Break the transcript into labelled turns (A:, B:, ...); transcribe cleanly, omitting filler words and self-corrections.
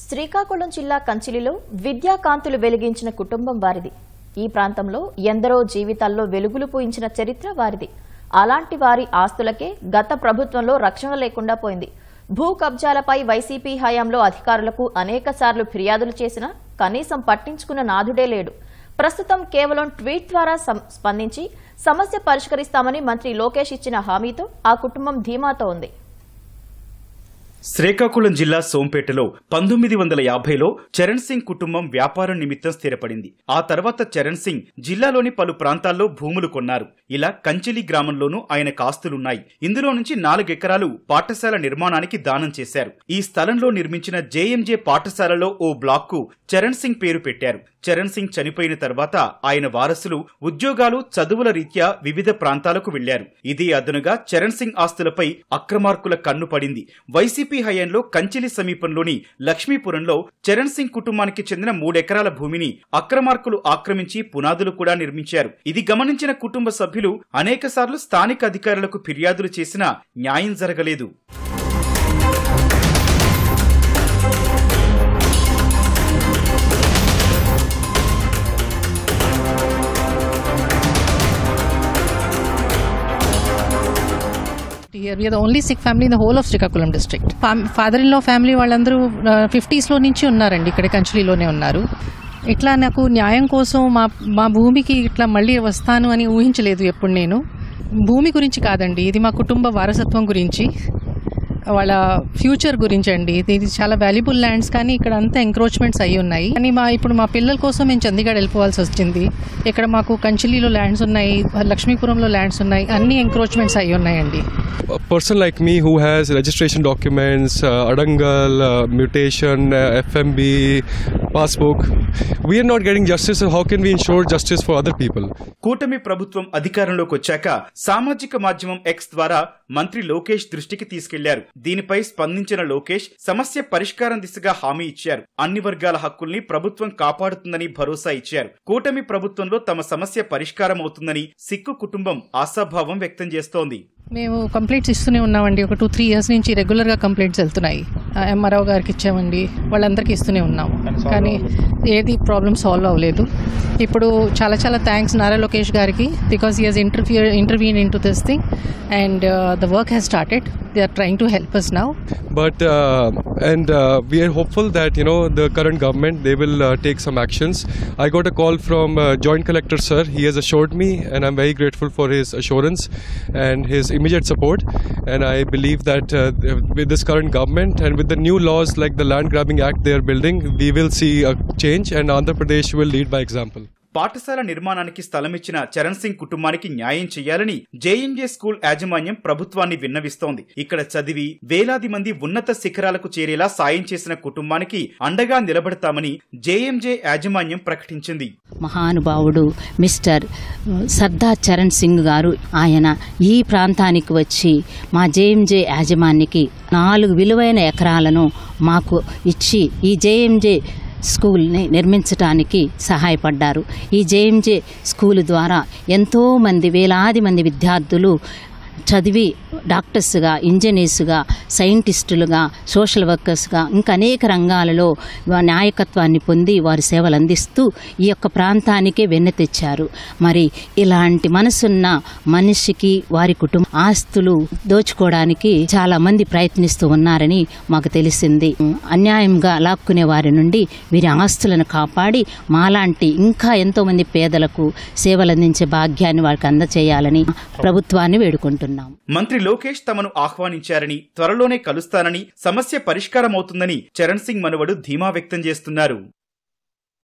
A: శ్రీకాకుళం జిల్లా కంచిలిలో విద్యాకాంతులు వెలిగించిన కుటుంబం వారిది. ఈ ప్రాంతంలో ఎందరో జీవితాల్లో వెలుగులు పూయించిన చరిత్ర వారిది. అలాంటి వారి ఆస్తులకే గత ప్రభుత్వంలో రక్షణ లేకుండా పోయింది. భూ కబ్జాలపై వైసీపీ హయాంలో అధికారులకు అనేకసార్లు ఫిర్యాదులు చేసినా కనీసం పట్టించుకున్న నాథుడే లేడు. ప్రస్తుతం కేవలం ట్వీట్ ద్వారా స్పందించి సమస్య పరిష్కరిస్తామని మంత్రి లోకేష్ ఇచ్చిన హామీతో ఆ కుటుంబం ధీమాతో ఉంది.
B: శ్రీకాకుళం జిల్లా సోంపేటలో 1950లో చరణ్ సింగ్ కుటుంబం వ్యాపారం నిమిత్తం స్థిరపడింది. ఆ తర్వాత చరణ్ సింగ్ జిల్లాలోని పలు ప్రాంతాల్లో భూములు కొన్నారు. ఇలా కంచిలి గ్రామంలోనూ ఆయనకు ఆస్తులున్నాయి. ఇందులో నుంచి 4 ఎకరాలు పాఠశాల నిర్మాణానికి దానం చేశారు. ఈ స్థలంలో నిర్మించిన జేఎంజే పాఠశాలలో ఓ బ్లాక్కు చరణ్ సింగ్ పేరు పెట్టారు. చరణ్ సింగ్ చనిపోయిన తర్వాత ఆయన వారసులు ఉద్యోగాలు, చదువుల రీత్యా వివిధ ప్రాంతాలకు వెళ్లారు. ఇదే అదనుగా చరణ్ సింగ్ ఆస్తులపై అక్రమార్కుల కన్ను పడింది. వైసీపీ హయాంలో కంచిలి సమీపంలోని లక్ష్మీపురంలో చరణ్ సింగ్ కుటుంబానికి చెందిన 3 ఎకరాల భూమిని అక్రమార్కులు ఆక్రమించి పునాదులు కూడా నిర్మించారు. ఇది గమనించిన కుటుంబ సభ్యులు అనేకసార్లు స్థానిక అధికారులకు ఫిర్యాదులు చేసినా న్యాయం జరగలేదు.
C: We are the only Sikh family in the whole of Srikakulam district. Father-in-law family వాళ్ళందరూ 50s లో నుంచి ఉన్నారండి, ఇక్కడ కంచిలిలోనే ఉన్నారు. ఇట్లా నాకు న్యాయం కోసం మా భూమికి ఇట్లా మళ్ళీ వస్తాను అని ఊహించలేదు ఎప్పుడు నేను. భూమి గురించి కాదండి, ఇది మా కుటుంబ వారసత్వం గురించి, వాళ్ళ ఫ్యూచర్ గురించి అండి. ఇది చాలా వాల్యుబుల్ ల్యాండ్స్, కానీ ఇక్కడ అంతా ఎంక్రోచ్మెంట్స్ అయ్యి ఉన్నాయి. కానీ ఇప్పుడు మా పిల్లల కోసం మేము చండీగఢ్ వెళ్ళిపోవాల్సి వచ్చింది. ఇక్కడ మాకు కంచిలిలో ల్యాండ్స్ ఉన్నాయి, లక్ష్మీపురంలో ల్యాండ్స్ ఉన్నాయి, అన్ని ఎంక్రోచ్మెంట్స్ అయ్యి ఉన్నాయండి.
D: Person like me who has registration documents, Adangal, mutation, FMB, passbook, we are not getting justice. So how can we ensure justice for other people?
B: కూటమి ప్రభుత్వం అధికారంలోకి వచ్చాక సామాజిక మాధ్యమం X ద్వారా మంత్రి లోకేష్ దృష్టికి తీసుకెళ్లారు. దీనిపై స్పందించిన లోకేష్ సమస్య పరిష్కారం దిశగా హామీ ఇచ్చారు. అన్ని వర్గాల హక్కుల్ని ప్రభుత్వం కాపాడుతుందని భరోసా ఇచ్చారు. కూటమి ప్రభుత్వంలో తమ సమస్య పరిష్కారం అవుతుందని సిక్కు కుటుంబం ఆశాభావం వ్యక్తం చేస్తోంది.
C: మేము కంప్లైంట్స్ ఇస్తూనే ఉన్నామండి. ఒక 2-3 years నుంచి రెగ్యులర్గా కంప్లైంట్స్ వెళ్తున్నాయి. ఎంఆర్ఓ గారికి ఇచ్చామండి, వాళ్ళందరికీ ఇస్తూనే ఉన్నాము, కానీ ఏది ప్రాబ్లమ్ సాల్వ్ అవ్వలేదు. ఇప్పుడు చాలా థ్యాంక్స్ నారా లోకేష్ గారికి, because he has intervene in to this thing and the work has started. They are trying to help us now.
D: But we are hopeful that the current government, they will take some actions. I got a call from Joint Collector sir. He has assured me, and I'm very grateful for his assurance and his immediate support. And I believe that with this current government and with the new laws like the Land Grabbing Act they are building, we will see a change, and Andhra Pradesh will lead by example.
B: పాఠశాల నిర్మాణానికి స్థలమిచ్చిన చరణ్ సింగ్ కుటుంబానికి న్యాయం చేయాలని JMJ school యాజమాన్యం ప్రభుత్వాన్ని విన్నవిస్తోంది. ఇక్కడ చదివి వేలాది మంది ఉన్నత శిఖరాలకు చేరేలా సాయం చేసిన కుటుంబానికి అండగా నిలబడతామని జేఎంజే యాజమాన్యం ప్రకటించింది.
E: మహానుభావుడు మిస్టర్ సర్దార్ చరణ్ సింగ్ గారు, ఆయన ఈ ప్రాంతానికి వచ్చి మా జేఎంజే యాజమాన్యానికి 4 విలువైన ఎకరాలను మాకు ఇచ్చి ఈ జేఎంజే స్కూల్ని నిర్మించడానికి సహాయపడ్డారు. ఈ జేఎంజే స్కూల్ ద్వారా ఎంతోమంది, వేలాది మంది విద్యార్థులు చదివి డాక్టర్స్గా, ఇంజనీర్స్గా, సైంటిస్టులుగా, సోషల్ వర్కర్స్గా, ఇంకా అనేక రంగాలలో నాయకత్వాన్ని పొంది వారి సేవలు అందిస్తూ ఈ యొక్క ప్రాంతానికే వెన్నె తెచ్చారు. మరి ఇలాంటి మనసున్న మనిషికి వారి కుటుంబ ఆస్తులు దోచుకోవడానికి చాలా మంది ప్రయత్నిస్తూ ఉన్నారని మాకు తెలిసింది. అన్యాయంగా లాక్కునే వారి నుండి వీరి ఆస్తులను కాపాడి మాలాంటి ఇంకా ఎంతో మంది పేదలకు సేవలు అందించే భాగ్యాన్ని వారికి అందచేయాలని ప్రభుత్వాన్ని వేడుకుంటున్నాం.
B: మంత్రి లోకేష్ తమను ఆహ్వానించారని, త్వరలోనే కలుస్తానని, సమస్య పరిష్కారమవుతుందని చరణ్ సింగ్ మనవడు ధీమా వ్యక్తం చేస్తున్నారు.